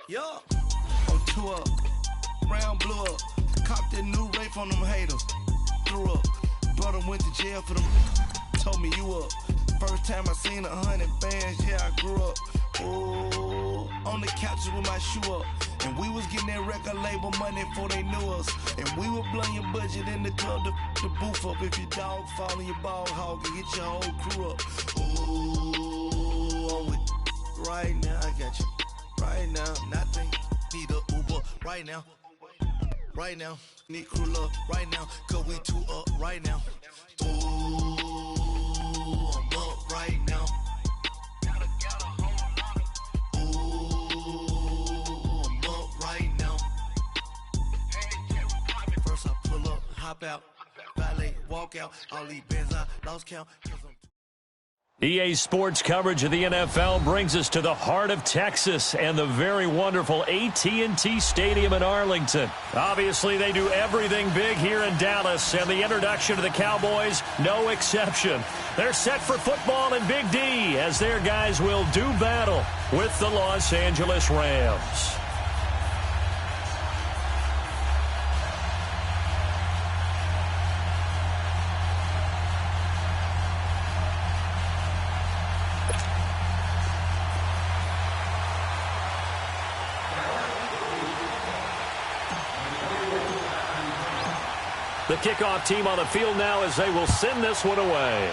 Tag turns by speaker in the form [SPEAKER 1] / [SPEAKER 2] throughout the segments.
[SPEAKER 1] Yeah. On 2 up. Round blew up. Copped that new rape on them haters. Threw up. Brother went to jail for them. Told me you up. First time I seen 100 bands, yeah, I grew up. Ooh, on the couches with my shoe up. And we was getting that record label money before they knew us. And we were blowing your budget in the club to boof up. If your dog fall in your ball hog and get your whole crew up. Ooh, I'm with right now, I got you. Right now, nothing. Need a Uber right now. Right now, need crew love right now. Cause we 2 up right now. Ooh, I'm up right now. First I pull up, hop out, valet, walk out, all these bands I lost count.
[SPEAKER 2] EA Sports coverage of the NFL brings us to the heart of Texas and the very wonderful AT&T Stadium in Arlington. Obviously, they do everything big here in Dallas, and the introduction to the Cowboys, no exception. They're set for football in Big D as their guys will do battle with the Los Angeles Rams. The kickoff team on the field now as they will send this one away.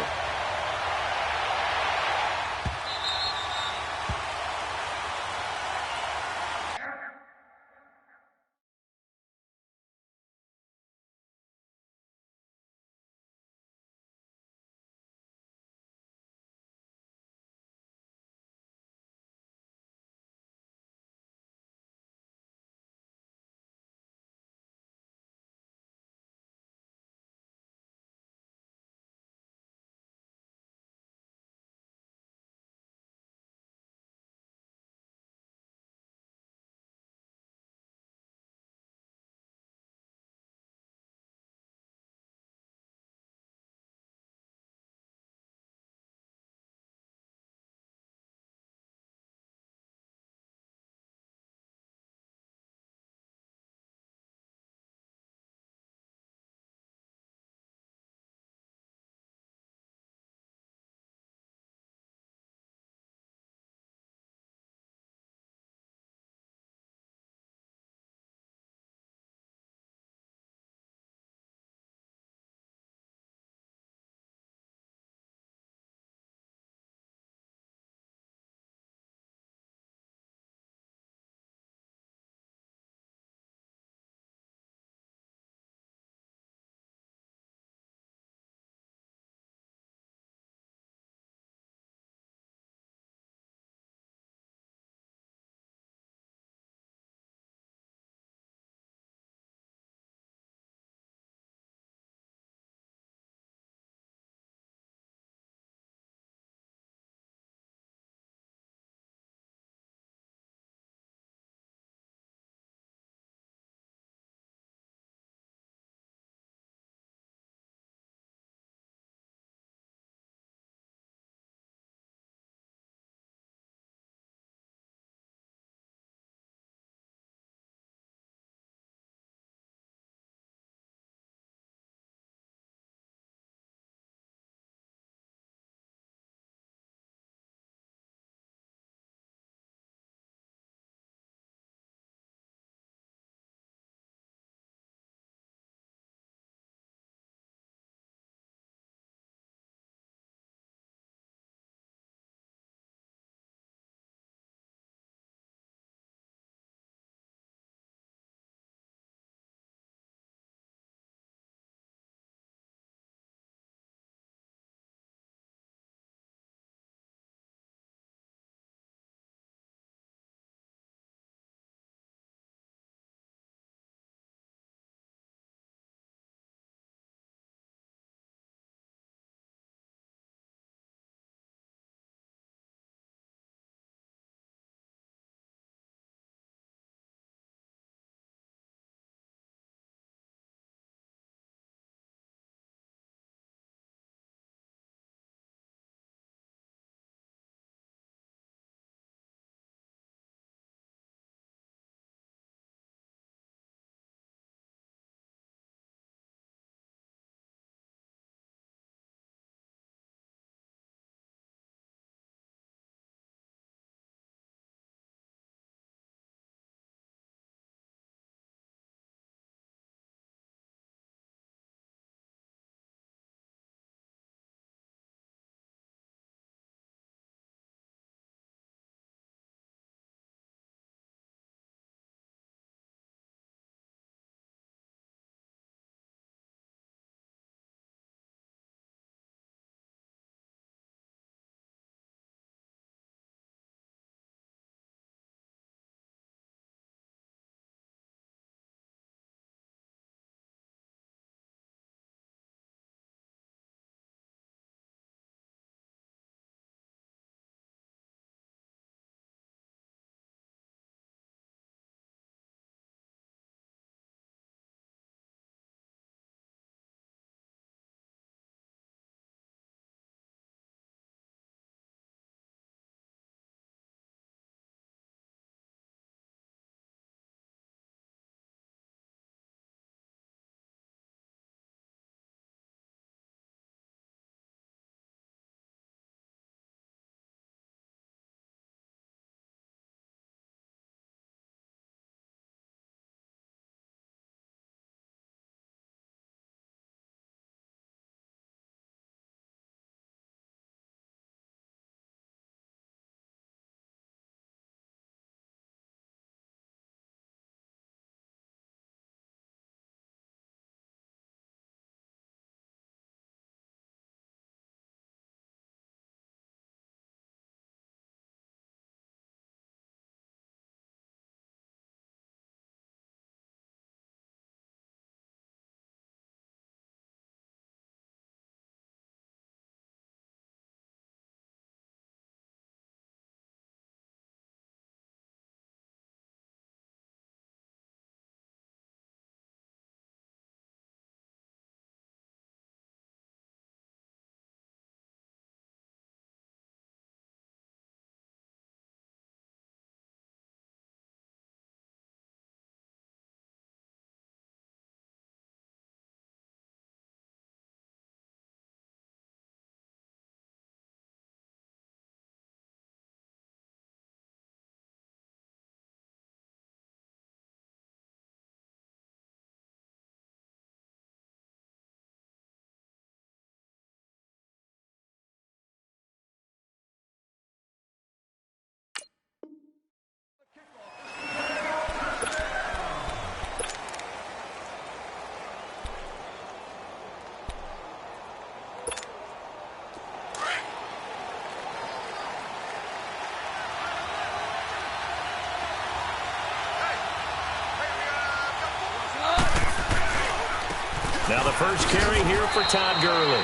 [SPEAKER 2] Now the first carry here for Todd Gurley.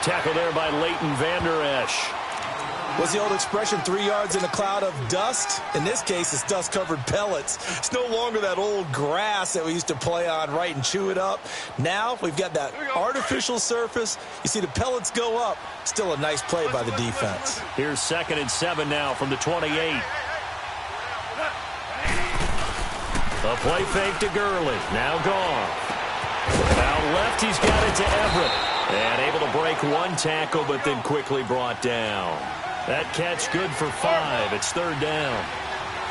[SPEAKER 2] Tackle there by Leighton Vander Esch.
[SPEAKER 3] What's the old expression, 3 yards in a cloud of dust? In this case, it's dust-covered pellets. It's no longer that old grass that we used to play on, right, and chew it up. Now we've got that artificial surface. You see the pellets go up. Still a nice play by the defense.
[SPEAKER 2] Here's 2nd and 7 now from the 28. A play fake to Gurley. Now gone. Out left, he's got it to Everett. And able to break one tackle, but then quickly brought down. That catch good for 5. It's 3rd down.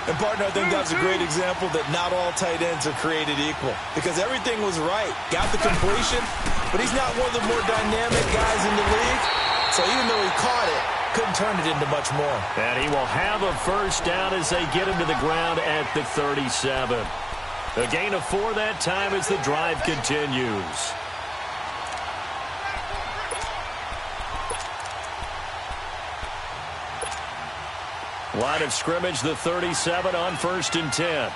[SPEAKER 3] And, partner, I think that's a great example that not all tight ends are created equal. Because everything was right. Got the completion, but he's not one of the more dynamic guys in the league. So even though he caught it, couldn't turn it into much more.
[SPEAKER 2] And he will have a first down as they get him to the ground at the 37. A gain of 4 that time as the drive continues. Line of scrimmage, the 37 on 1st and 10.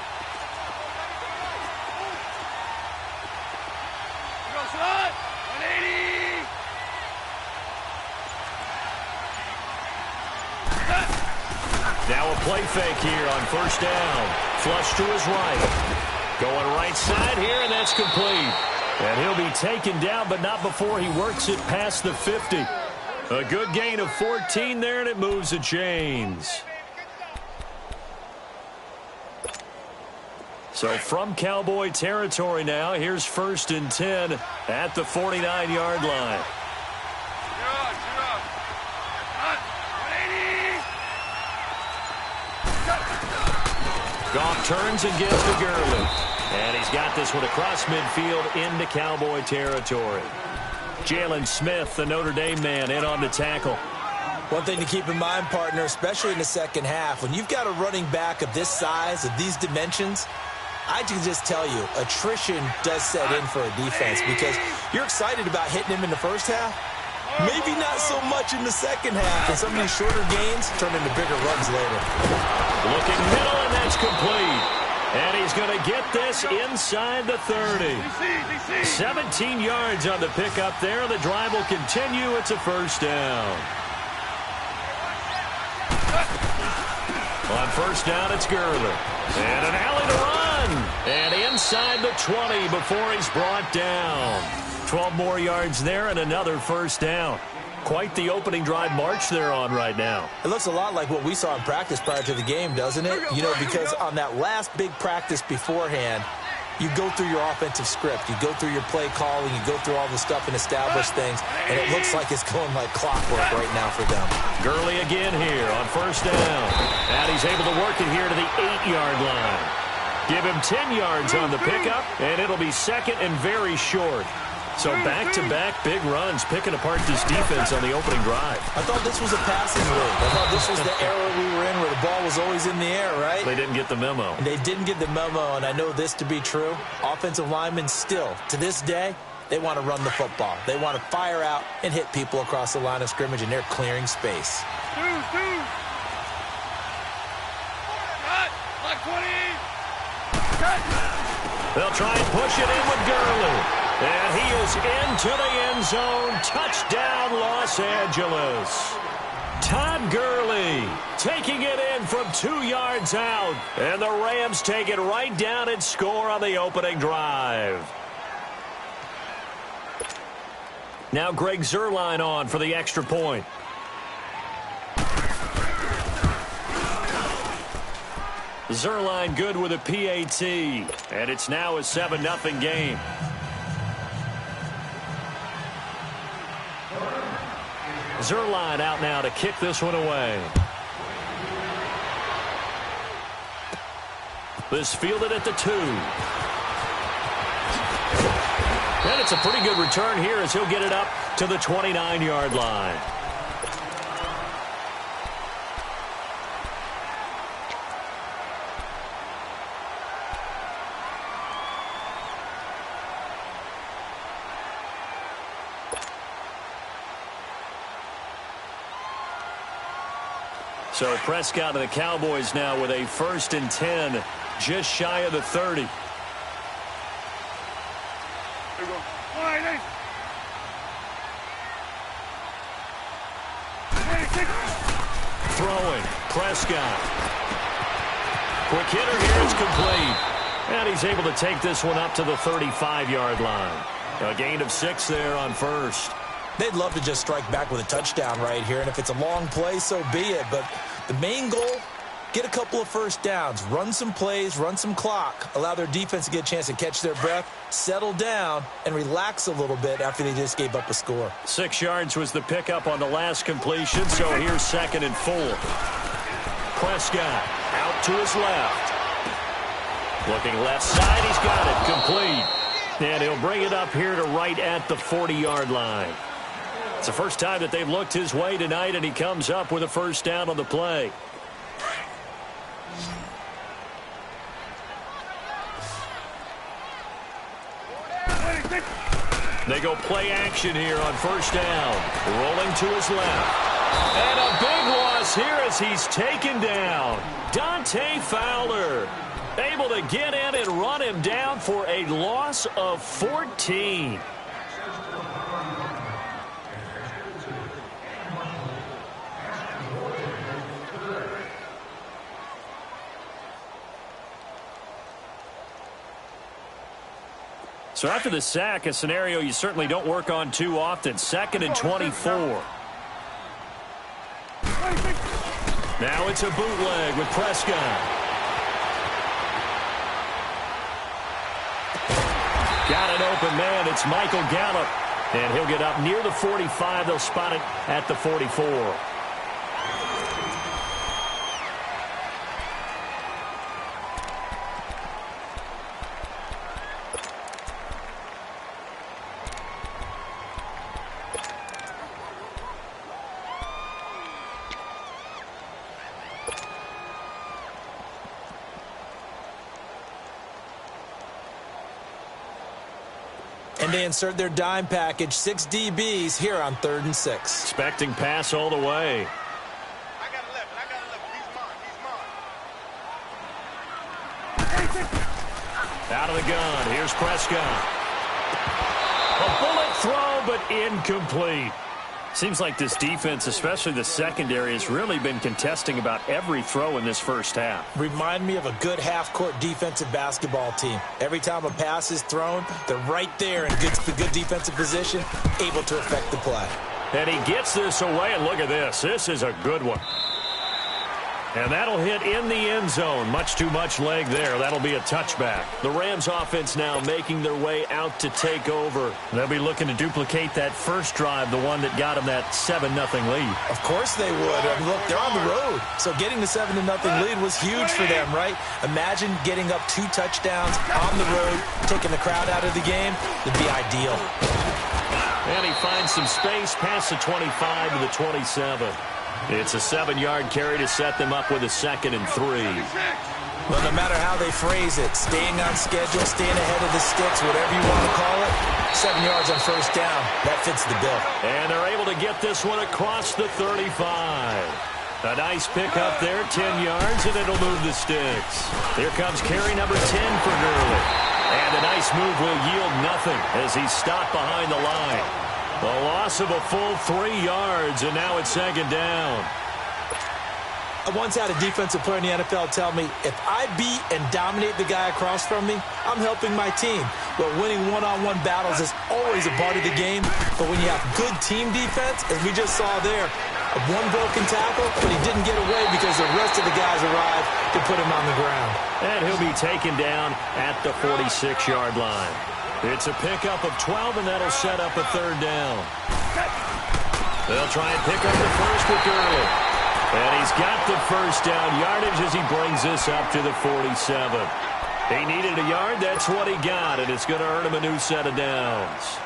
[SPEAKER 2] Now a play fake here on 1st down. Flush to his right. Going right side here, and that's complete. And he'll be taken down, but not before he works it past the 50. A good gain of 14 there, and it moves the chains. So from Cowboy territory now, here's 1st and 10 at the 49-yard line. Goff turns and gives to Gurley. And he's got this one across midfield into Cowboy territory. Jalen Smith, the Notre Dame man, in on the tackle.
[SPEAKER 3] One thing to keep in mind, partner, especially in the second half, when you've got a running back of this size, of these dimensions, I can just tell you, attrition does set in for a defense because you're excited about hitting him in the first half. Maybe not so much in the second half, and some of these shorter gains turn into bigger runs later.
[SPEAKER 2] Looking middle, and that's complete. And he's going to get this inside the 30. 17 yards on the pickup there. The drive will continue. It's a first down. On 1st down, it's Gurley. And an alley to run. And inside the 20 before he's brought down. 12 more yards there and another first down. Quite the opening drive march they're on right now.
[SPEAKER 3] It looks a lot like what we saw in practice prior to the game, doesn't it? You know, because on that last big practice beforehand, you go through your offensive script. You go through your play calling. You go through all the stuff and establish things. And it looks like it's going like clockwork right now for them.
[SPEAKER 2] Gurley again here on 1st down. And he's able to work it here to the 8-yard line. Give him 10 yards on the pickup, and it'll be 2nd and very short. So back-to-back big runs, picking apart this defense on the opening drive.
[SPEAKER 3] I thought this was a passing league. I thought this was the era we were in where the ball was always in the air, right?
[SPEAKER 2] They didn't get the memo.
[SPEAKER 3] They didn't get the memo, and I know this to be true. Offensive linemen still, to this day, they want to run the football. They want to fire out and hit people across the line of scrimmage, and they're clearing space.
[SPEAKER 2] They'll try and push it in with Gurley. And he is into the end zone. Touchdown, Los Angeles. Todd Gurley taking it in from 2 yards out. And the Rams take it right down and score on the opening drive. Now Greg Zuerlein on for the extra point. Zuerlein good with a PAT. And it's now a 7-0 game. Zuerlein out now to kick this one away. This fielded at the 2. And it's a pretty good return here as he'll get it up to the 29-yard line. So Prescott and the Cowboys now with a 1st and 10, just shy of the 30.
[SPEAKER 4] There you go.
[SPEAKER 2] Throwing. Prescott. Quick hitter here. It's complete. And he's able to take this one up to the 35-yard line. A gain of 6 there on first.
[SPEAKER 3] They'd love to just strike back with a touchdown right here, and if it's a long play, so be it. But the main goal, get a couple of first downs, run some plays, run some clock, allow their defense to get a chance to catch their breath, settle down, and relax a little bit after they just gave up a score.
[SPEAKER 2] 6 yards was the pickup on the last completion, so here's 2nd and 4. Prescott out to his left. Looking left side, he's got it, complete. And he'll bring it up here to right at the 40-yard line. It's the first time that they've looked his way tonight, and he comes up with a first down on the play. They go play action here on first down. Rolling to his left. And a big loss here as he's taken down. Dante Fowler able to get in and run him down for a loss of 14. So after the sack, a scenario you certainly don't work on too often. 2nd and 24. Now it's a bootleg with Prescott. Got an open man. It's Michael Gallup. And he'll get up near the 45. They'll spot it at the 44.
[SPEAKER 3] And they insert their dime package, 6 DBs here on 3rd and 6.
[SPEAKER 2] Expecting pass all the way.
[SPEAKER 4] I got 11. He's mine.
[SPEAKER 2] Out of the gun. Here's Prescott. A bullet throw, but incomplete. Seems like this defense, especially the secondary, has really been contesting about every throw in this first half.
[SPEAKER 3] Remind me of a good half-court defensive basketball team. Every time a pass is thrown, they're right there in good defensive position, able to affect the play.
[SPEAKER 2] And he gets this away, and look at this. This is a good one. And that'll hit in the end zone. Much too much leg there. That'll be a touchback. The Rams offense now making their way out to take over. They'll be looking to duplicate that first drive, the one that got them that 7-0 lead.
[SPEAKER 3] Of course they would. I mean, look, they're on the road. So getting the 7-0 lead was huge for them, right? Imagine getting up 2 touchdowns on the road, taking the crowd out of the game. It'd be ideal.
[SPEAKER 2] And he finds some space past the 25 to the 27. It's a 7-yard carry to set them up with a 2nd and 3.
[SPEAKER 3] Well, no matter how they phrase it, staying on schedule, staying ahead of the sticks, whatever you want to call it, 7 yards on first down, that fits the bill.
[SPEAKER 2] And they're able to get this one across the 35. A nice pickup there, 10 yards, and it'll move the sticks. Here comes carry number 10 for Gurley. And a nice move will yield nothing as he's stopped behind the line. A loss of a full 3 yards, and now it's 2nd down.
[SPEAKER 3] I once had a defensive player in the NFL tell me, if I beat and dominate the guy across from me, I'm helping my team. But winning one-on-one battles is always a part of the game. But when you have good team defense, as we just saw there, one broken tackle, but he didn't get away because the rest of the guys arrived to put him on the ground.
[SPEAKER 2] And he'll be taken down at the 46-yard line. It's a pickup of 12, and that'll set up a 3rd down. They'll try and pick up the first with Gurley. And he's got the first down yardage as he brings this up to the 47. He needed a yard. That's what he got, and it's going to earn him a new set of downs.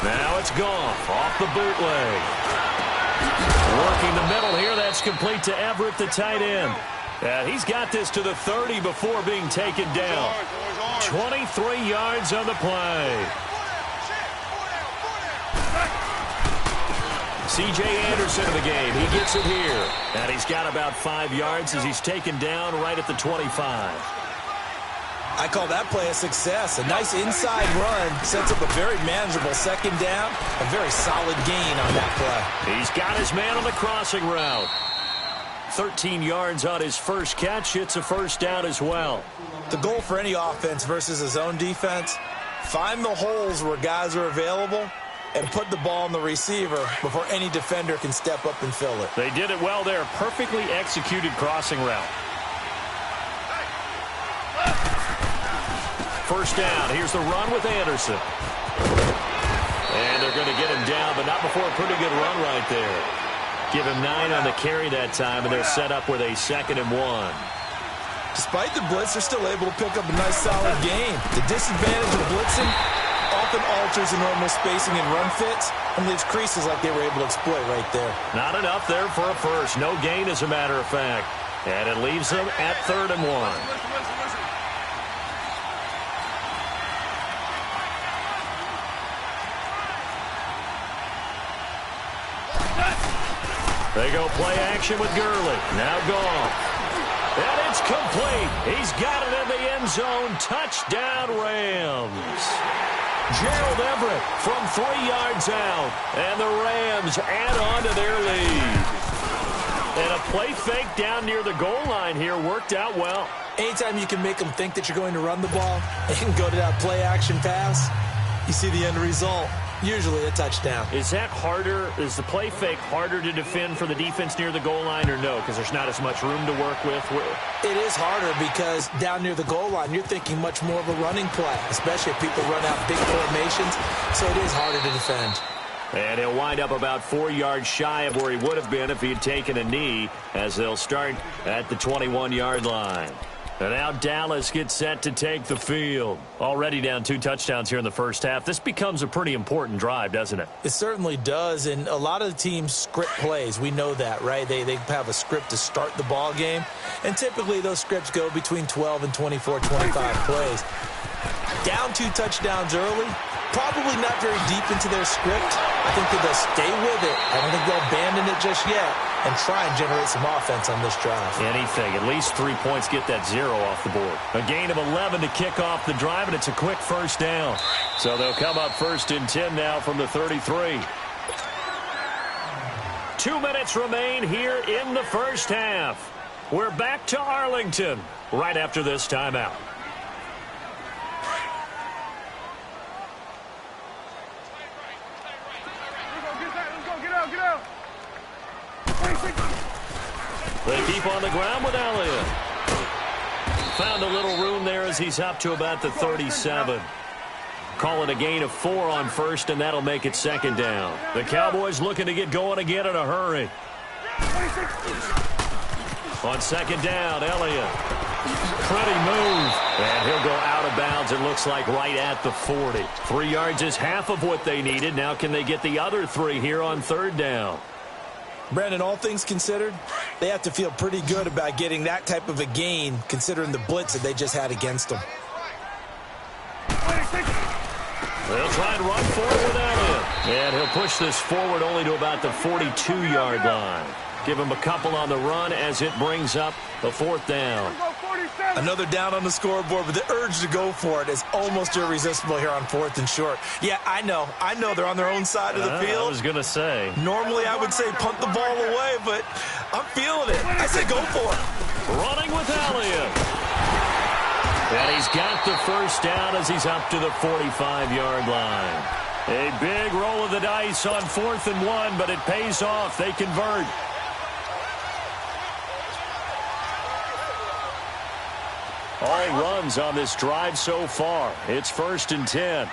[SPEAKER 2] Now it's Goff off the bootleg. Working the middle here. That's complete to Everett, the tight end. He's got this to the 30 before being taken down. 23 yards on the play. C.J. Anderson in the game. He gets it here. And he's got about 5 yards as he's taken down right at the 25.
[SPEAKER 3] I call that play a success. A nice inside run sets up a very manageable second down. A very solid gain on that play.
[SPEAKER 2] He's got his man on the crossing route. 13 yards on his first catch. It's a first down as well.
[SPEAKER 3] The goal for any offense versus his own defense, find the holes where guys are available and put the ball on the receiver before any defender can step up and fill it.
[SPEAKER 2] They did it well there. Perfectly executed crossing route. First down. Here's the run with Anderson. And they're going to get him down, but not before a pretty good run right there. Give him 9 on the carry that time, and they're set up with a 2nd and 1.
[SPEAKER 3] Despite the blitz, they're still able to pick up a nice solid gain. The disadvantage of blitzing often alters the normal spacing and run fits, and leaves creases like they were able to exploit right there.
[SPEAKER 2] Not enough there for a first. No gain, as a matter of fact. And it leaves them at 3rd and 1. They go play action with Gurley. Now gone. And it's complete. He's got it in the end zone. Touchdown, Rams. Gerald Everett from 3 yards out. And the Rams add on to their lead. And a play fake down near the goal line here worked out well.
[SPEAKER 3] Anytime you can make them think that you're going to run the ball and go to that play action pass, you see the end result. Usually a touchdown.
[SPEAKER 2] Is that harder? Is the play fake harder to defend for the defense near the goal line or no? Because there's not as much room to work with.
[SPEAKER 3] It is harder because down near the goal line, you're thinking much more of a running play, especially if people run out big formations. So it is harder to defend.
[SPEAKER 2] And he'll wind up about 4 yards shy of where he would have been if he had taken a knee, as they'll start at the 21-yard line. And now Dallas gets set to take the field. Already down 2 touchdowns here in the first half. This becomes a pretty important drive, doesn't it?
[SPEAKER 3] It certainly does, and a lot of the teams script plays. We know that, right? They have a script to start the ball game, and typically those scripts go between 12 and 24, 25 plays. Down 2 touchdowns early, probably not very deep into their script. I think that they'll stay with it. I don't think they'll abandon it just yet and try and generate some offense on this drive.
[SPEAKER 2] Anything. At least 3 points, get that 0 off the board. A gain of 11 to kick off the drive, and it's a quick first down. So they'll come up 1st and 10 now from the 33. 2 minutes remain here in the first half. We're back to Arlington right after this timeout. They keep on the ground with Elliott. Found a little room there as he's up to about the 37. Call it a gain of 4 on first, and that'll make it 2nd down. The Cowboys looking to get going again in a hurry. On 2nd down, Elliott. Pretty move. And he'll go out of bounds, it looks like, right at the 40. 3 yards is half of what they needed. Now can they get the other 3 here on 3rd down?
[SPEAKER 3] Brandon, all things considered, they have to feel pretty good about getting that type of a gain, considering the blitz that they just had against them.
[SPEAKER 2] They'll try and run forward with Elliott. And he'll push this forward only to about the 42-yard line. Give him a couple on the run as it brings up the 4th down.
[SPEAKER 3] Another down on the scoreboard, but the urge to go for it is almost irresistible here on 4th and short. Yeah, I know they're on their own side of the field.
[SPEAKER 2] I was going to say.
[SPEAKER 3] Normally I would say punt the ball away, but I'm feeling it. I say go for it.
[SPEAKER 2] Running with Elliott. And he's got the first down as he's up to the 45-yard line. A big roll of the dice on 4th and 1, but it pays off. They convert. All runs on this drive so far. It's 1st and 10.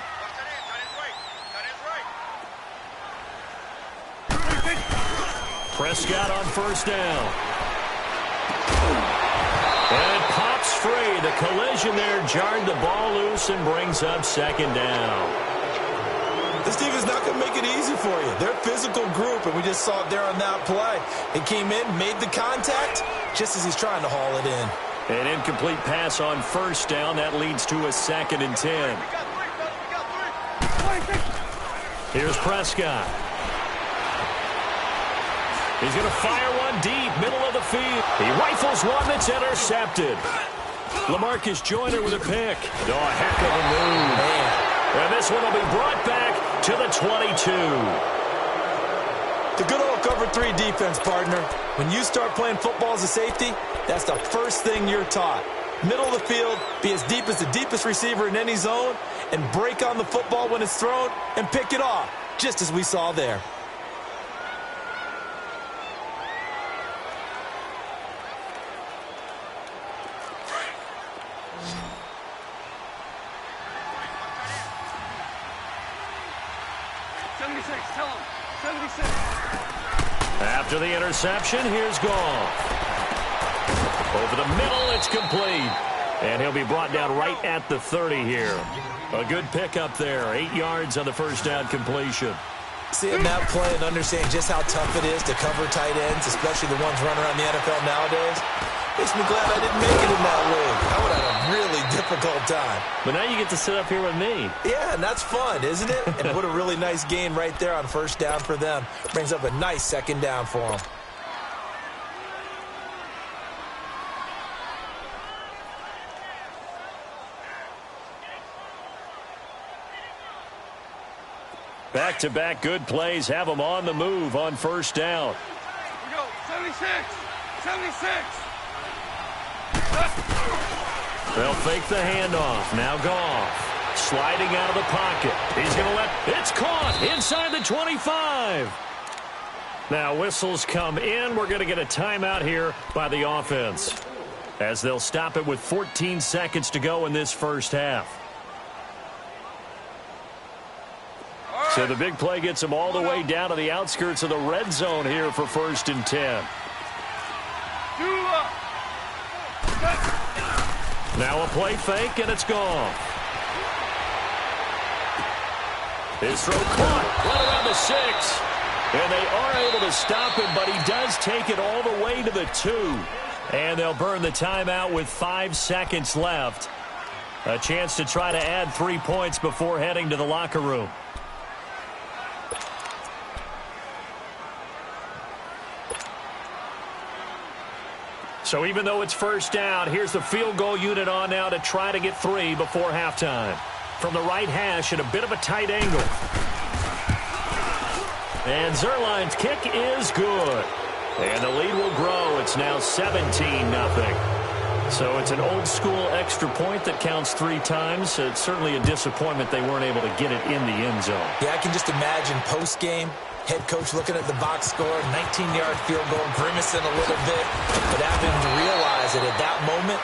[SPEAKER 2] Prescott on 1st down. And it pops free. The collision there jarred the ball loose and brings up 2nd down.
[SPEAKER 3] This team is not going to make it easy for you. They're a physical group, and we just saw it there on that play. He came in, made the contact, just as he's trying to haul it in.
[SPEAKER 2] An incomplete pass on 1st down. That leads to a 2nd and 10. Here's Prescott. He's going to fire one deep, middle of the field. He rifles one that's intercepted. LaMarcus Joyner with a pick. Oh, a heck of a move. And this one will be brought back to the 22.
[SPEAKER 3] The good old cover 3 defense, partner. When you start playing football as a safety, that's the first thing you're taught. Middle of the field, be as deep as the deepest receiver in any zone, and break on the football when it's thrown and pick it off, just as we saw there.
[SPEAKER 2] After the interception, here's Goff. Over the middle, it's complete. And he'll be brought down right at the 30 here. A good pickup there. 8 yards on the first down completion.
[SPEAKER 3] Seeing that play and understanding just how tough it is to cover tight ends, especially the ones running around the NFL nowadays, makes me glad I didn't make it in that league. I would have had a really difficult time.
[SPEAKER 2] But now you get to sit up here with me.
[SPEAKER 3] Yeah, and that's fun, isn't it? And what a really nice gain right there on first down for them. Brings up a nice second down for them.
[SPEAKER 2] Back-to-back good plays have them on the move on first down.
[SPEAKER 4] Here we go. 76. 76.
[SPEAKER 2] They'll fake the handoff. Now Goff sliding out of the pocket. He's going to let it's caught inside the 25. Now whistles come in. We're going to get a timeout here by the offense as they'll stop it with 14 seconds to go in this first half. So the big play gets them all the way down to the outskirts of the red zone here for 1st and 10. Now a play fake, and it's gone. His throw caught right around the 6. And they are able to stop him, but he does take it all the way to the 2. And they'll burn the timeout with 5 seconds left. A chance to try to add 3 points before heading to the locker room. So even though it's first down, here's the field goal unit on now to try to get 3 before halftime. From the right hash at a bit of a tight angle. And Zerline's kick is good. And the lead will grow. It's now 17-0. So it's an old-school extra point that counts 3 times. It's certainly a disappointment they weren't able to get it in the end zone.
[SPEAKER 3] Yeah, I can just imagine post-game. Head coach looking at the box score, 19-yard field goal, grimacing a little bit, but having to realize that at that moment,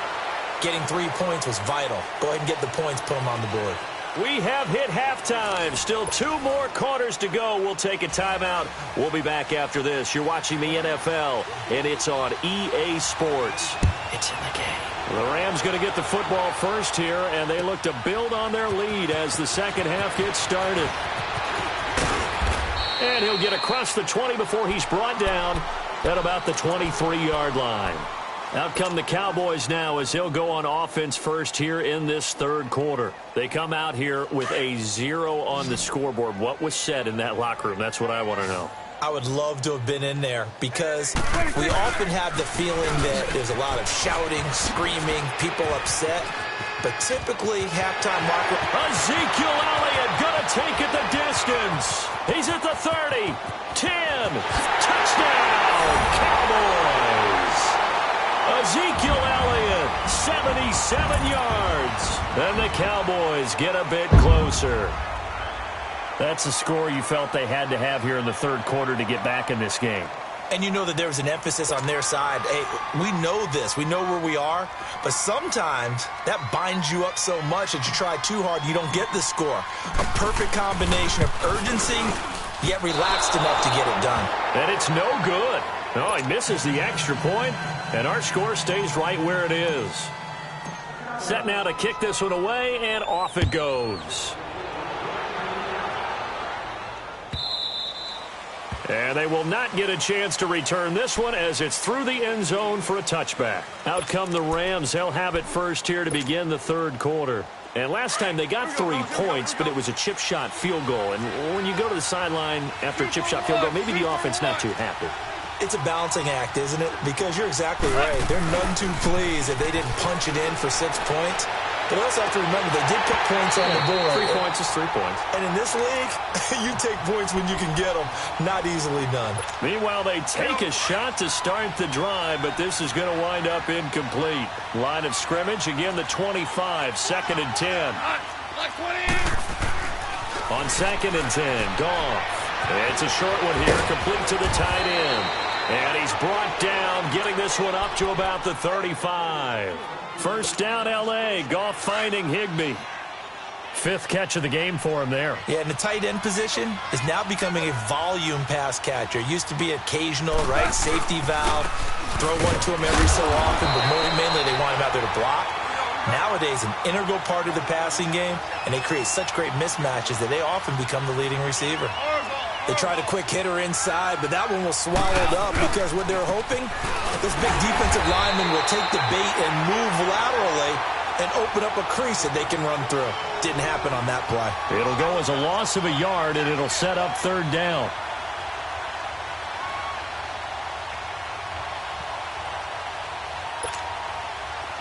[SPEAKER 3] getting 3 points was vital. Go ahead and get the points, put them on the board.
[SPEAKER 2] We have hit halftime. Still 2 more quarters to go. We'll take a timeout. We'll be back after this. You're watching the NFL, and it's on EA Sports. It's in the game. The Rams going to get the football first here, and they look to build on their lead as the second half gets started. And he'll get across the 20 before he's brought down at about the 23-yard line. Out come the Cowboys now as they'll go on offense first here in this third quarter. They come out here with a 0 on the scoreboard. What was said in that locker room? That's what I want to know.
[SPEAKER 3] I would love to have been in there because we often have the feeling that there's a lot of shouting, screaming, people upset. But typically, halftime locker room.
[SPEAKER 2] Ezekiel Elliott going to take it the distance. He's at the 30, 10, touchdown, Cowboys. Ezekiel Elliott, 77 yards. And the Cowboys get a bit closer. That's the score you felt they had to have here in the third quarter to get back in this game.
[SPEAKER 3] And you know that there was an emphasis on their side. Hey, we know this. We know where we are. But sometimes that binds you up so much that you try too hard, you don't get the score. A perfect combination of urgency, yet relaxed enough to get it done.
[SPEAKER 2] And it's no good. No, he misses the extra point, and our score stays right where it is. Set now to kick this one away, and off it goes. And they will not get a chance to return this one as it's through the end zone for a touchback. Out come the Rams. They'll have it first here to begin the third quarter. And last time they got 3 points, but it was a chip shot field goal. And when you go to the sideline after a chip shot field goal, maybe the offense not too happy.
[SPEAKER 3] It's a balancing act, isn't it? Because you're exactly right. They're none too pleased if they didn't punch it in for 6 points. But we also have to remember they did put points on the board.
[SPEAKER 5] 3 points is 3 points.
[SPEAKER 3] And in this league, you take points when you can get them. Not easily done.
[SPEAKER 2] Meanwhile, they take a shot to start the drive, but this is going to wind up incomplete. Line of scrimmage, again the 25, 2nd and 10. On 2nd and 10, Goff. It's a short one here, complete to the tight end. And he's brought down, getting this one up to about the 35. First down, L.A. Goff finding Higbee. 5th catch of the game for him there.
[SPEAKER 3] Yeah, and the tight end position is now becoming a volume pass catcher. Used to be occasional, right? Safety valve. Throw one to him every so often, but mainly they want him out there to block. Nowadays, an integral part of the passing game, and they create such great mismatches that they often become the leading receiver. They tried a quick hitter inside, but that one was swallowed up because what they're hoping, this big defensive lineman will take the bait and move laterally and open up a crease that they can run through. Didn't happen on that play.
[SPEAKER 2] It'll go as a loss of a yard, and it'll set up 3rd down.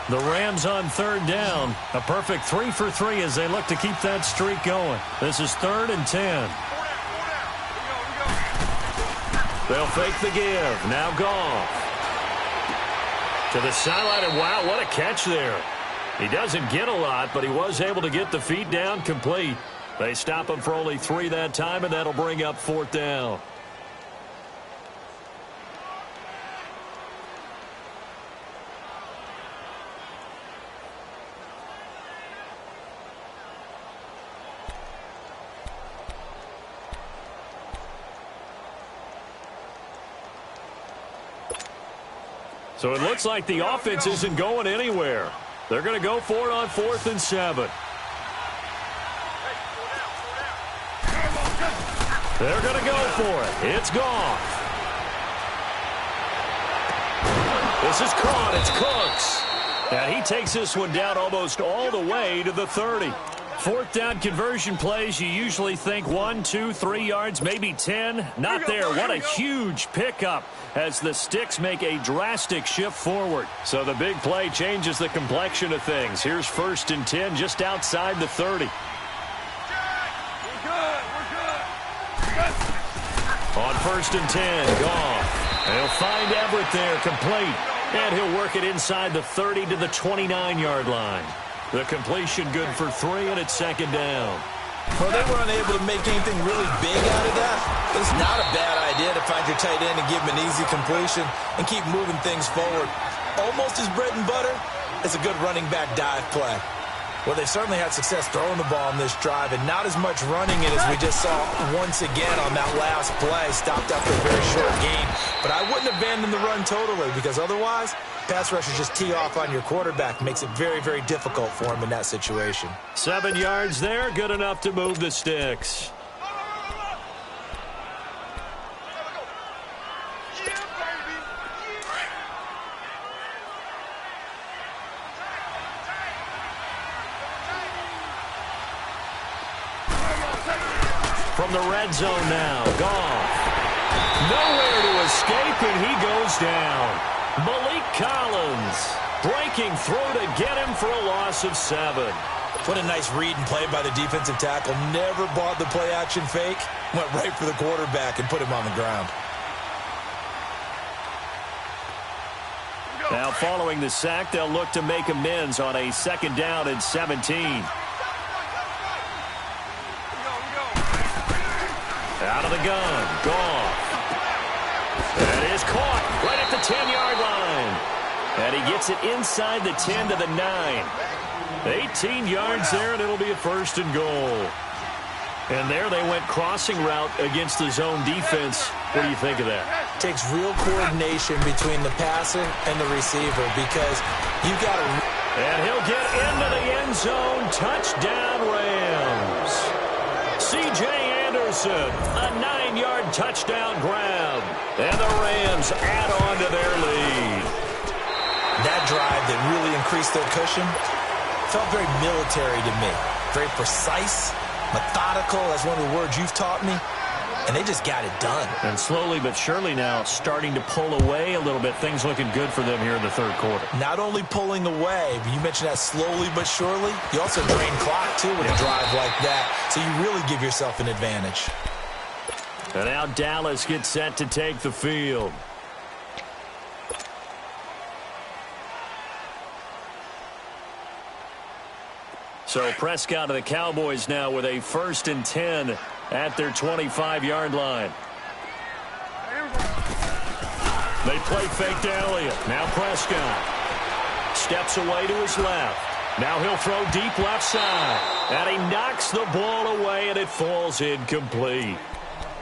[SPEAKER 2] The Rams on 3rd down. A perfect 3 for 3 as they look to keep that streak going. This is 3rd and 10. They'll fake the give. Now Goff. To the sideline, and wow, what a catch there. He doesn't get a lot, but he was able to get the feet down complete. They stop him for only 3 that time, and that'll bring up 4th down. So it looks like the offense isn't going anywhere. They're going to go for it on 4th and 7. They're going to go for it. It's Goff. This is caught. It's Cooks. And he takes this one down almost all the way to the 30. 4th down conversion plays, you usually think 1, 2, 3 yards, maybe 10. Not there. What a huge pickup as the sticks make a drastic shift forward. So the big play changes the complexion of things. Here's 1st and 10 just outside the 30.
[SPEAKER 4] We're good.
[SPEAKER 2] On 1st and 10, Goff. He'll find Everett there, complete. And he'll work it inside the 30 to the 29-yard line. The completion good for 3, and it's 2nd down.
[SPEAKER 3] Well, they were unable to make anything really big out of that. It's not a bad idea to find your tight end and give him an easy completion and keep moving things forward. Almost as bread and butter as a good running back dive play. Well, they certainly had success throwing the ball on this drive, and not as much running it as we just saw once again on that last play. Stopped after a very short gain. But I wouldn't abandon the run totally, because otherwise, pass rushers just tee off on your quarterback. Makes it very, very difficult for him in that situation.
[SPEAKER 2] 7 yards there, good enough to move the sticks. From the red zone now, Goff. Nowhere to escape, and he goes down. Malik Collins breaking through to get him for a loss of 7.
[SPEAKER 3] What a nice read and play by the defensive tackle. Never bought the play-action fake. Went right for the quarterback and put him on the ground.
[SPEAKER 2] Now following the sack, they'll look to make amends on a 2nd down and 17. Out of the gun, Goff. That is caught right at the 10-yard line. And he gets it inside the 10 to the 9. 18 yards there, and it'll be a 1st and goal. And there they went crossing route against the zone defense. What do you think of that?
[SPEAKER 3] Takes real coordination between the passer and the receiver, because you got to...
[SPEAKER 2] And he'll get into the end zone. Touchdown, Rams. C.J. Anderson, a 9-yard touchdown grab. And the Rams add on to their lead.
[SPEAKER 3] That drive that really increased their cushion felt very military to me. Very precise, methodical, that's one of the words you've taught me. and they just got it done.
[SPEAKER 2] And slowly but surely now starting to pull away a little bit. Things looking good for them here in the third quarter.
[SPEAKER 3] Not only pulling away, but you mentioned that slowly but surely. You also drain clock, too, with a drive like that. So you really give yourself an advantage.
[SPEAKER 2] And now Dallas gets set to take the field. So Prescott of the Cowboys now with a 1st and 10 at their 25-yard line. They play fake to Elliott. Now Prescott steps away to his left. Now he'll throw deep left side. And he knocks the ball away, and it falls incomplete.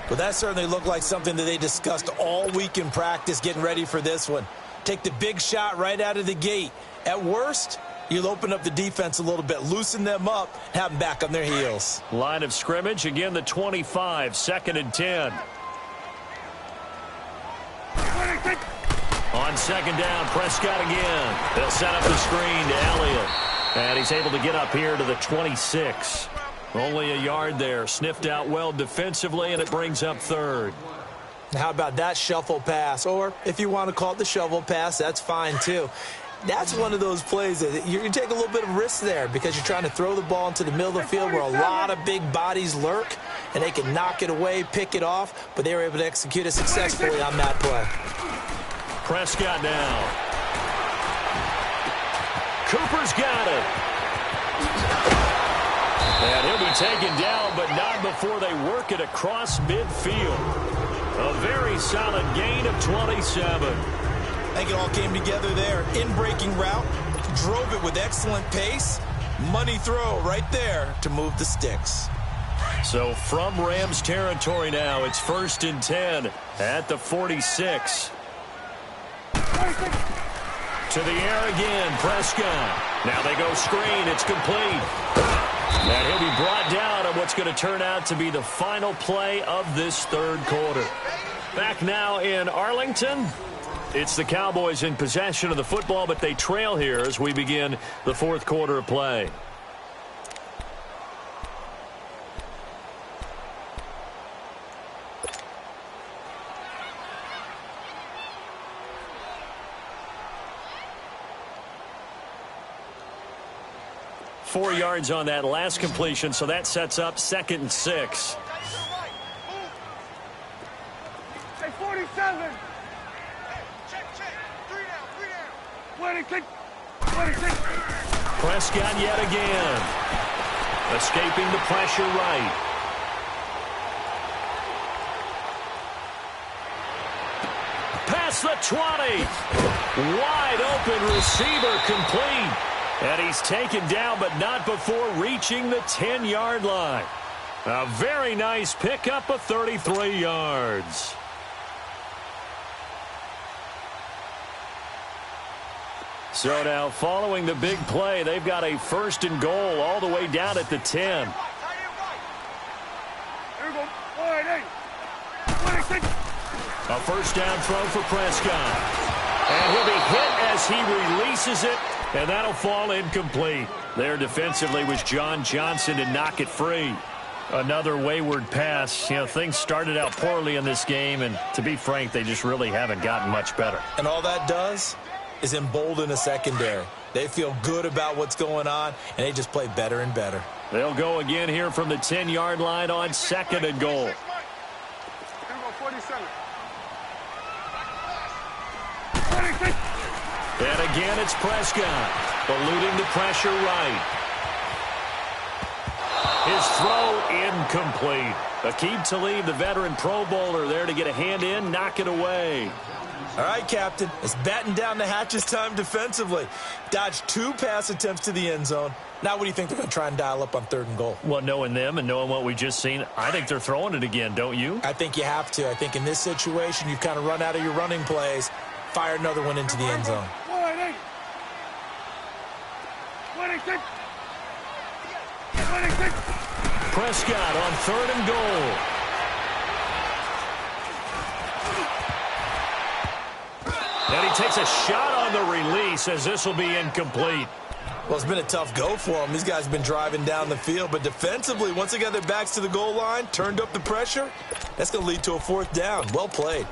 [SPEAKER 3] Well, that certainly looked like something that they discussed all week in practice getting ready for this one. Take the big shot right out of the gate. At worst, you'll open up the defense a little bit, loosen them up, have them back on their heels.
[SPEAKER 2] Line of scrimmage, again the 25, 2nd and 10. On 2nd down, Prescott again. They'll set up the screen to Elliott. And he's able to get up here to the 26. Only a yard there. Sniffed out well defensively, and it brings up 3rd.
[SPEAKER 3] How about that shuffle pass? Or if you want to call it the shovel pass, that's fine too. That's one of those plays that you take a little bit of risk there because you're trying to throw the ball into the middle of the field where a lot of big bodies lurk, and they can knock it away, pick it off, but they were able to execute it successfully on that play.
[SPEAKER 2] Prescott now. Cooper's got it. And he'll be taken down, but not before they work it across midfield. A very solid gain of 27.
[SPEAKER 3] I think it all came together there. In-breaking route, drove it with excellent pace. Money throw right there to move the sticks.
[SPEAKER 2] So from Rams territory now, it's 1st and 10 at the 46. To the air again, Prescott. Now they go screen, it's complete. And he'll be brought down on what's going to turn out to be the final play of this 3rd quarter. Back now in Arlington. It's the Cowboys in possession of the football, but they trail here as we begin the 4th quarter of play. Four yards on that last completion, so that sets up 2nd and 6.
[SPEAKER 4] Hey, 47.
[SPEAKER 2] Prescott yet again. Escaping the pressure right. Past the 20. Wide open receiver complete. And he's taken down, but not before reaching the 10-yard line. A very nice pickup of 33 yards. So now, following the big play, they've got a 1st and goal all the way down at the 10. A 1st down throw for Prescott. And he'll be hit as he releases it, and that'll fall incomplete. There defensively was John Johnson to knock it free. Another wayward pass. You know, things started out poorly in this game, and to be frank, they just really haven't gotten much better.
[SPEAKER 3] And all that does is embolden a secondary. They feel good about what's going on, and they just play better and better.
[SPEAKER 2] They'll go again here from the 10-yard line on 2nd and goal.
[SPEAKER 4] 47.
[SPEAKER 2] And again, it's Prescott, eluding the pressure right. His throw incomplete. Aqib Talib, the veteran Pro Bowler, there to get a hand in, knock it away.
[SPEAKER 3] All right, Captain, it's batten down the hatches time defensively. Dodged 2 pass attempts to the end zone. Now what do you think they're going to try and dial up on 3rd and goal?
[SPEAKER 2] Well, knowing them and knowing what we've just seen, I think they're throwing it again, don't you?
[SPEAKER 3] I think you have to. I think in this situation, you've kind of run out of your running plays. Fire another one into the end zone.
[SPEAKER 2] Prescott on 3rd and goal. And he takes a shot on the release as this will be incomplete.
[SPEAKER 3] Well, it's been a tough go for them. These guys have been driving down the field, but defensively, once they got their backs to the goal line, turned up the pressure, that's going to lead to a 4th down. Well played.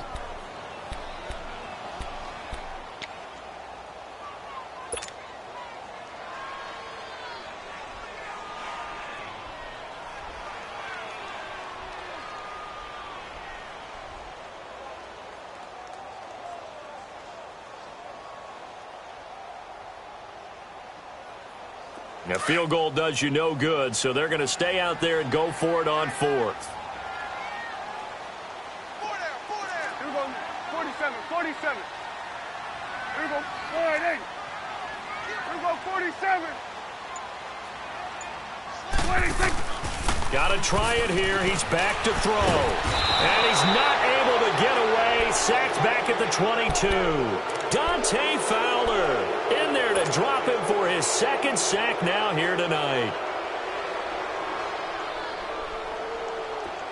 [SPEAKER 2] A field goal does you no good, so they're going to stay out there and go for it on 4th.
[SPEAKER 4] 4 down. Here we go, 47. Here we go, 4-8. Here we go, 47. 26.
[SPEAKER 2] Got to try it here. He's back to throw. And he's not able to get away. Sacked back at the 22. Dante Fowler in there to drop him for his 2nd sack now here tonight.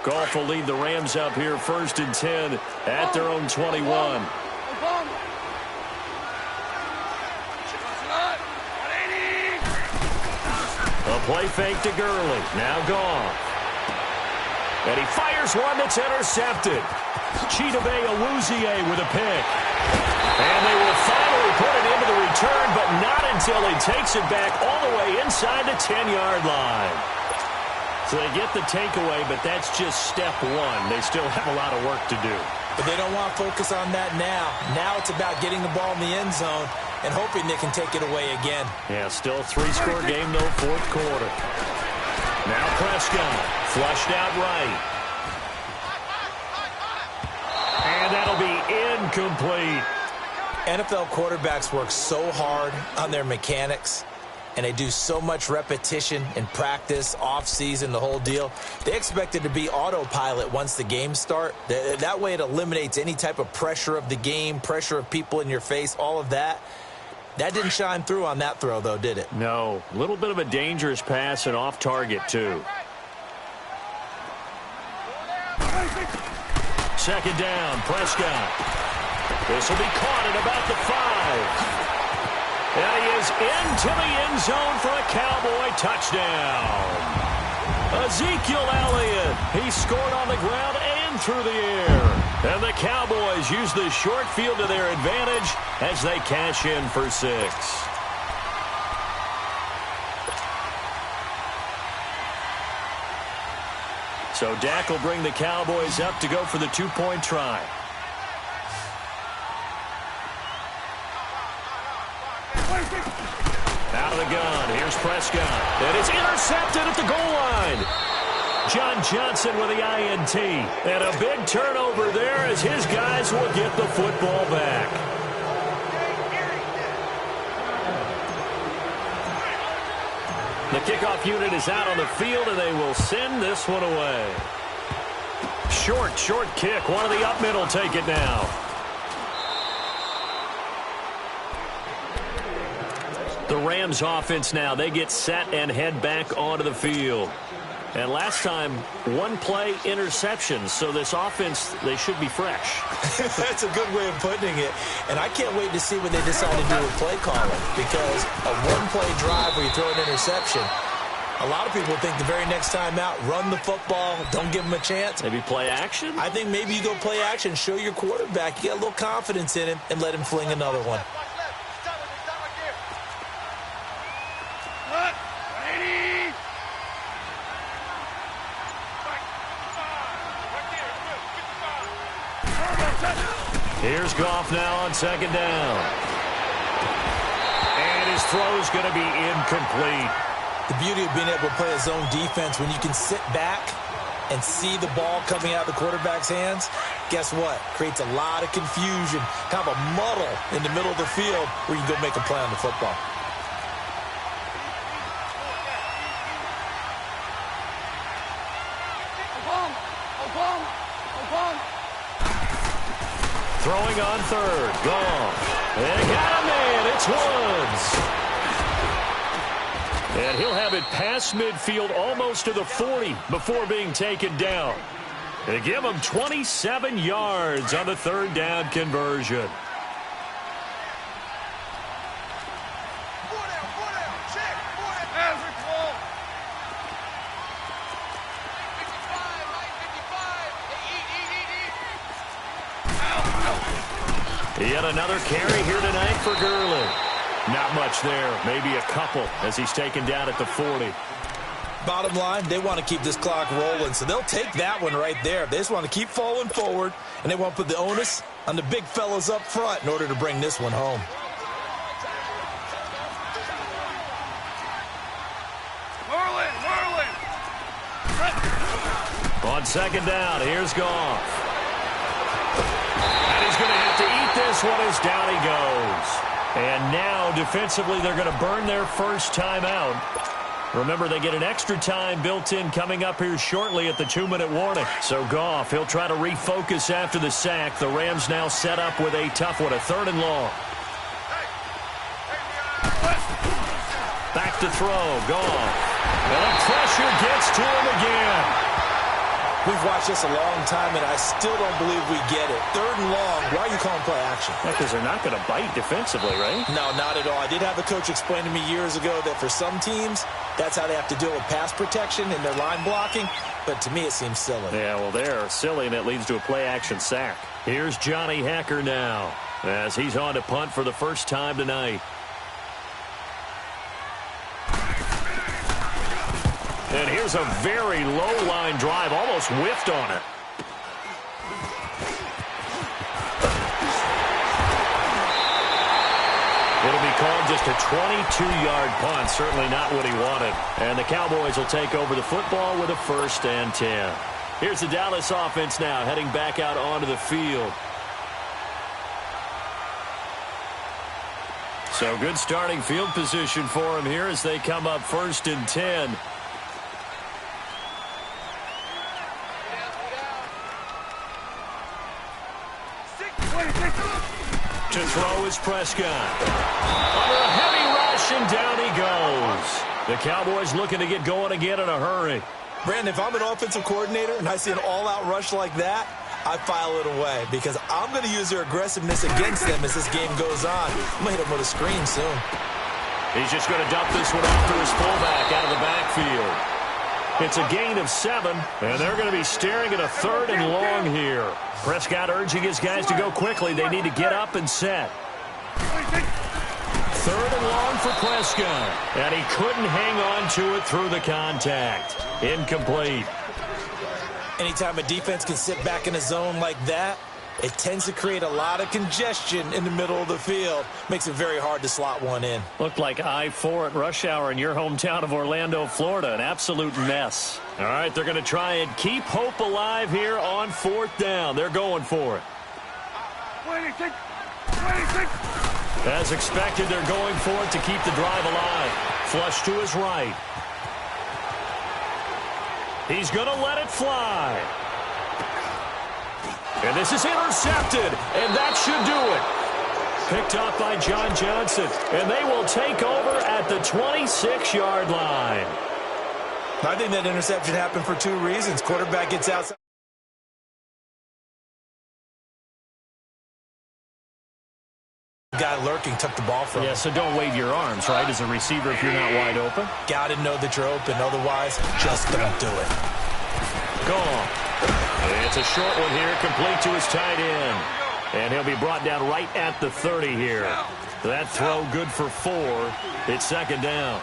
[SPEAKER 2] Goff will lead the Rams up here 1st and 10 at their own 21. A play fake to Gurley. Now Goff. And he fires one that's intercepted. Chidobe Awuzie with a pick. And they will finally put it into the return, but not until he takes it back all the way inside the 10-yard line. So they get the takeaway, but that's just step 1. They still have a lot of work to do.
[SPEAKER 3] But they don't want to focus on that now. Now it's about getting the ball in the end zone and hoping they can take it away again.
[SPEAKER 2] Yeah, still a 3-score game, though, 4th quarter. Now Prescott, flushed out right. And that'll be incomplete.
[SPEAKER 3] NFL quarterbacks work so hard on their mechanics, and they do so much repetition in practice, off-season, the whole deal. They expect it to be autopilot once the games start. That way it eliminates any type of pressure of the game, pressure of people in your face, all of that. That didn't shine through on that throw, though, did it?
[SPEAKER 2] No. A little bit of a dangerous pass and off target, too. 2nd down, Prescott. This will be caught at about the 5. And he is into the end zone for a Cowboy touchdown. Ezekiel Elliott, he scored on the ground and through the air. And the Cowboys use the short field to their advantage as they cash in for 6. So Dak will bring the Cowboys up to go for the 2-point try. Out of the gun. Here's Prescott. And it's intercepted at the goal line. John Johnson with the INT. And a big turnover there as his guys will get the football back. The kickoff unit is out on the field, and they will send this one away. Short kick. One of the up mid will take it now. The Rams offense now, they get set and head back onto the field. And last time, 1 play interception. So this offense, they should be fresh.
[SPEAKER 3] That's a good way of putting it. And I can't wait to see what they decide to do with play calling. Because a 1-play drive where you throw an interception, a lot of people think the very next time out, run the football, don't give them a chance.
[SPEAKER 2] Maybe play action?
[SPEAKER 3] I think maybe you go play action, show your quarterback, you get a little confidence in him, and let him fling another one.
[SPEAKER 2] Here's Goff now on 2nd down. And his throw's going to be incomplete.
[SPEAKER 3] The beauty of being able to play a zone defense, when you can sit back and see the ball coming out of the quarterback's hands, guess what? Creates a lot of confusion, kind of a muddle in the middle of the field where you can go make a play on the football.
[SPEAKER 2] Throwing on 3rd. Goff. They got a man. It's Woods. And he'll have it past midfield almost to the 40 before being taken down. They give him 27 yards on the 3rd down conversion. Yet another carry here tonight for Gurley. Not much there, maybe a couple as he's taken down at the 40.
[SPEAKER 3] Bottom line, they want to keep this clock rolling, so they'll take that one right there. They just want to keep falling forward, and they want to put the onus on the big fellas up front in order to bring this one home.
[SPEAKER 4] Marlin!
[SPEAKER 2] On second down, here's Goff. And he's going to have to eat this one as down he goes. And now, defensively, they're going to burn their first time out. Remember, they get an extra time built in coming up here shortly at the 2-minute warning. So Goff, he'll try to refocus after the sack. The Rams now set up with a tough one, a 3rd and long. Back to throw, Goff. And the pressure gets to him again.
[SPEAKER 3] We've watched this a long time, and I still don't believe we get it. 3rd and long, why are you calling play action?
[SPEAKER 2] Because they're not going to bite defensively, right?
[SPEAKER 3] No, not at all. I did have a coach explain to me years ago that for some teams, that's how they have to deal with pass protection and their line blocking. But to me, it seems silly.
[SPEAKER 2] Yeah, well, they're silly, and it leads to a play-action sack. Here's Johnny Hacker now as he's on to punt for the first time tonight. And here's a very low-line drive, almost whiffed on it. It'll be called just a 22-yard punt, certainly not what he wanted. And the Cowboys will take over the football with a 1st and 10. Here's the Dallas offense now, heading back out onto the field. So good starting field position for him here as they come up 1st and 10. To throw is Prescott. Under a heavy rush, and down he goes. The Cowboys looking to get going again in a hurry.
[SPEAKER 3] Brandon, if I'm an offensive coordinator and I see an all-out rush like that, I file it away because I'm going to use their aggressiveness against them as this game goes on. I'm going to hit them with a screen soon.
[SPEAKER 2] He's just going to dump this one off to his fullback out of the backfield. It's a gain of 7, and they're going to be staring at a 3rd and long here. Prescott urging his guys to go quickly. They need to get up and set. 3rd and long for Prescott, and he couldn't hang on to it through the contact. Incomplete.
[SPEAKER 3] Anytime a defense can sit back in a zone like that, it tends to create a lot of congestion in the middle of the field. Makes it very hard to slot one in.
[SPEAKER 2] Looked like I-4 at rush hour in your hometown of Orlando, Florida. An absolute mess. All right, they're going to try and keep hope alive here on 4th down. They're going for it.
[SPEAKER 4] 26.
[SPEAKER 2] As expected, they're going for it to keep the drive alive. Flush to his right. He's going to let it fly. And this is intercepted, and that should do it. Picked off by John Johnson, and they will take over at the 26-yard line.
[SPEAKER 3] I think that interception happened for 2 reasons. Quarterback gets outside. Guy lurking took the ball from him.
[SPEAKER 2] Yeah, so don't wave your arms, right, as a receiver if you're not wide open.
[SPEAKER 3] Got to know that you're open. Otherwise, just don't do it.
[SPEAKER 2] Gone. It's a short one here, complete to his tight end. And he'll be brought down right at the 30 here. That throw good for 4. It's 2nd down.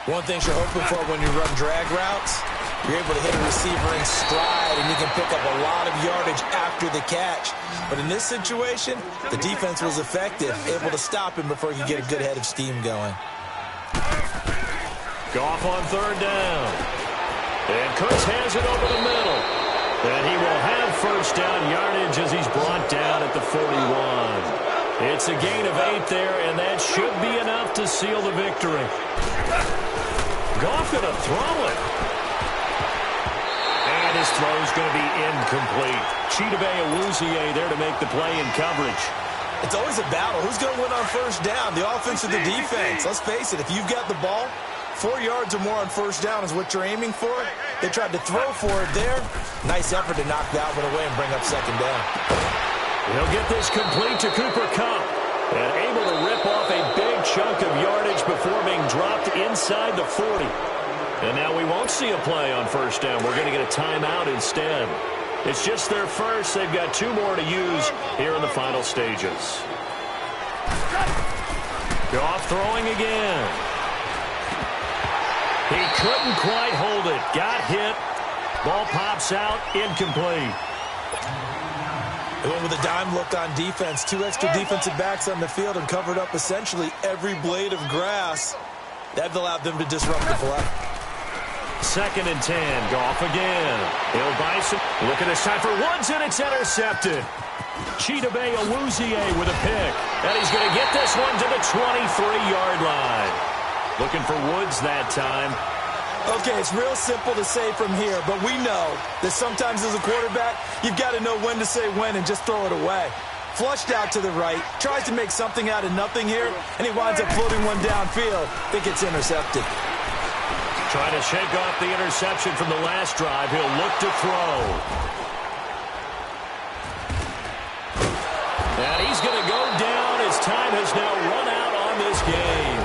[SPEAKER 3] One thing you're hoping for when you run drag routes, you're able to hit a receiver in stride, and you can pick up a lot of yardage after the catch. But in this situation, the defense was effective, able to stop him before he could get a good head of steam going.
[SPEAKER 2] Goff on 3rd down. And Cooks has it over the middle. And he will have 1st down yardage as he's brought down at the 41. It's a gain of 8 there, and that should be enough to seal the victory. Goff going to throw it. And his throw's going to be incomplete. Chidobe Awuzie there to make the play in coverage.
[SPEAKER 3] It's always a battle. Who's going to win on 1st down, the offense or the defense? Let's face it, if you've got the ball, 4 yards or more on 1st down is what you're aiming for. They tried to throw for it there. Nice effort to knock that one away and bring up 2nd down.
[SPEAKER 2] He'll get this complete to Cooper Kupp. And able to rip off a big chunk of yardage before being dropped inside the 40. And now we won't see a play on 1st down. We're going to get a timeout instead. It's just their first. They've got 2 more to use here in the final stages. Goff throwing again. He couldn't quite hold it. Got hit. Ball pops out. Incomplete.
[SPEAKER 3] They went with a dime look on defense. 2 extra defensive backs on the field and covered up essentially every blade of grass. That allowed them to disrupt the play.
[SPEAKER 2] 2nd and 10. Goff again. Hill Bison looking this time for Woods, and it's intercepted. Chidobe Awuzie with a pick. And he's going to get this one to the 23-yard line. Looking for Woods that time.
[SPEAKER 3] Okay, it's real simple to say from here, but we know that sometimes as a quarterback, you've got to know when to say when and just throw it away. Flushed out to the right, tries to make something out of nothing here, and he winds up floating one downfield. Think it's intercepted.
[SPEAKER 2] Trying to shake off the interception from the last drive. He'll look to throw. And he's going to go down. His time has now run out on this game.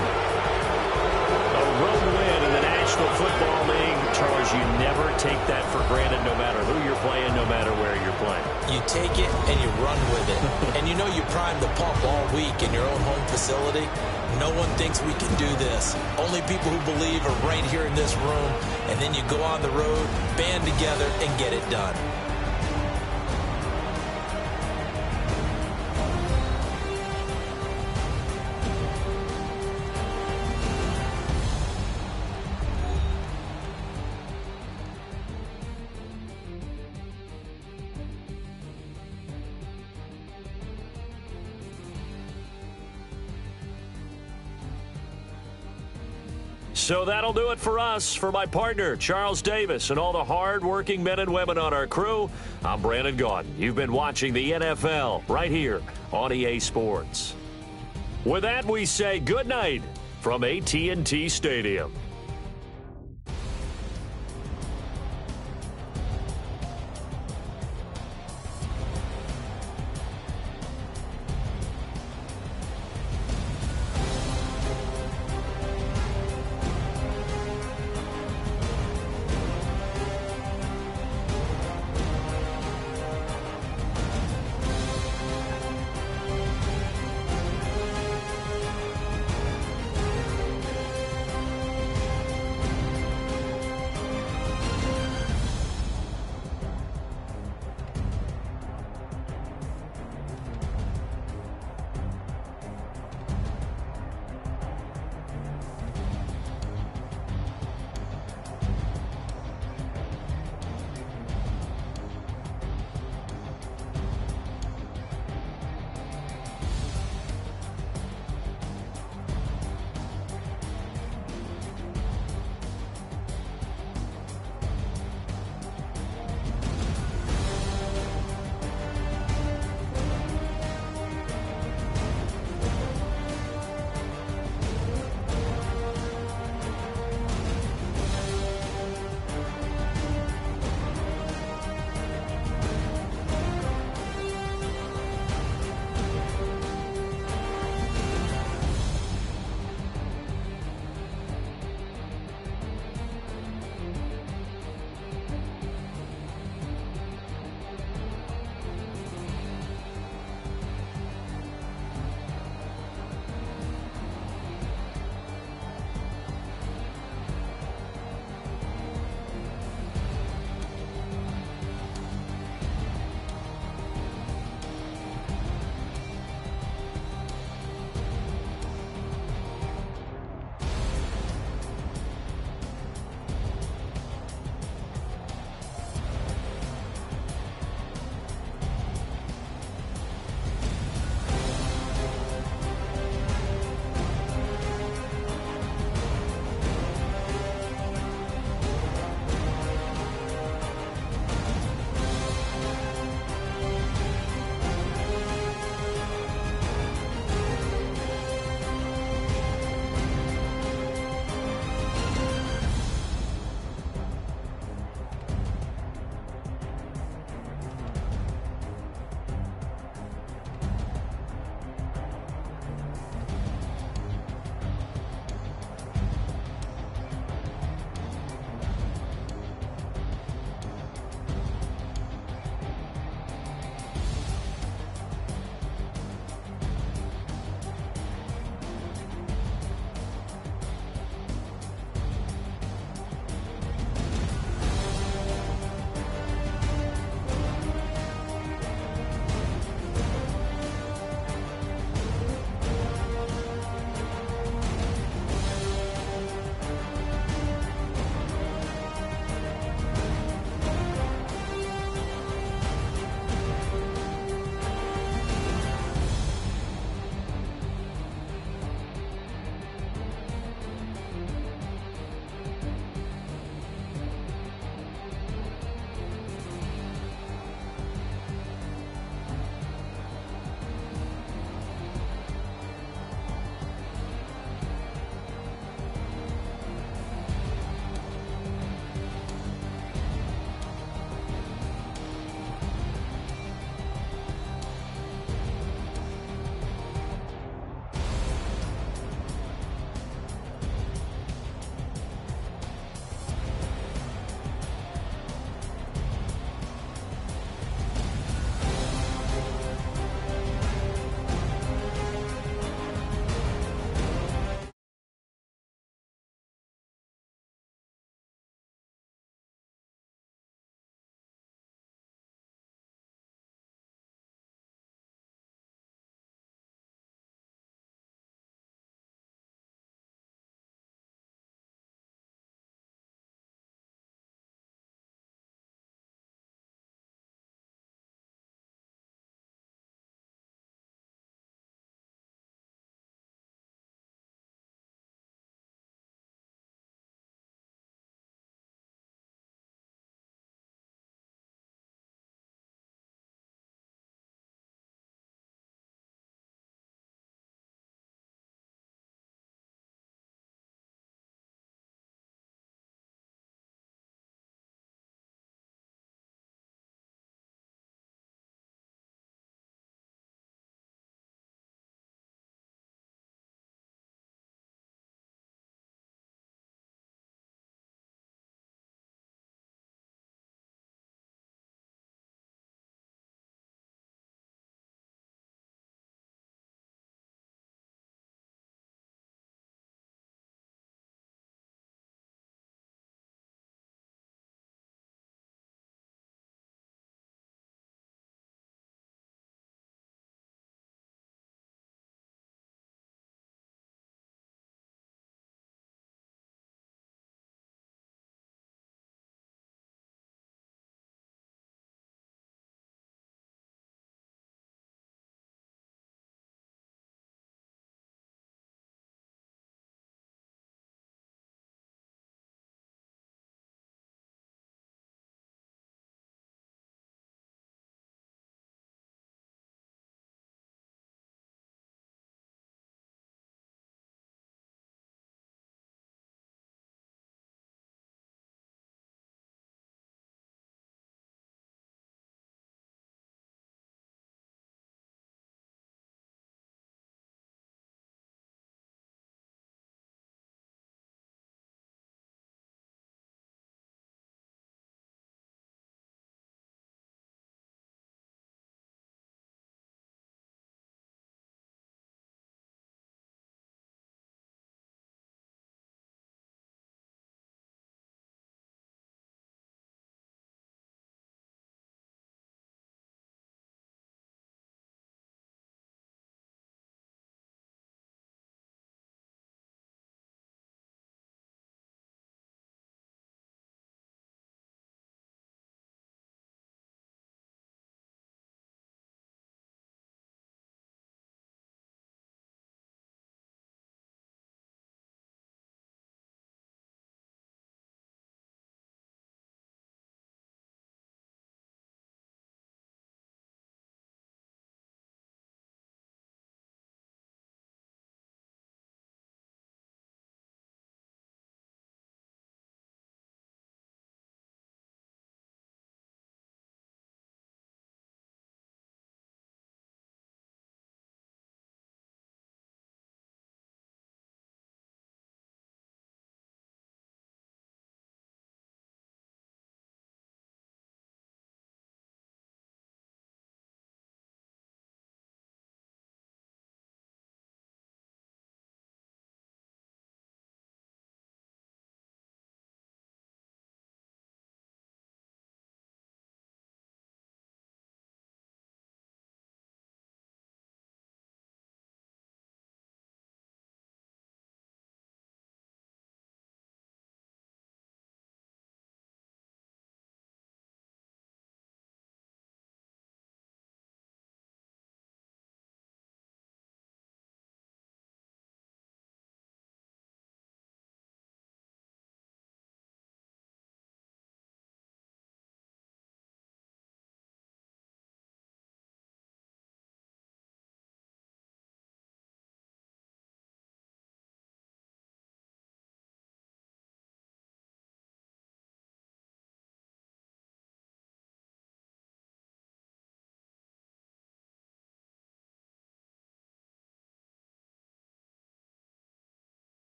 [SPEAKER 2] A road win in the National Football League. Charles, you never take that for granted no matter who you're playing, no matter where you're playing.
[SPEAKER 3] You take it and you run with it. And you know you primed the pump all week in your own home facility. No one thinks we can do this. Only people who believe are right here in this room. And then you go on the road, band together, and get it done.
[SPEAKER 2] So that'll do it for us. For my partner, Charles Davis, and all the hard-working men and women on our crew, I'm Brandon Gaudin. You've been watching the NFL right here on EA Sports. With that, we say good night from AT&T Stadium.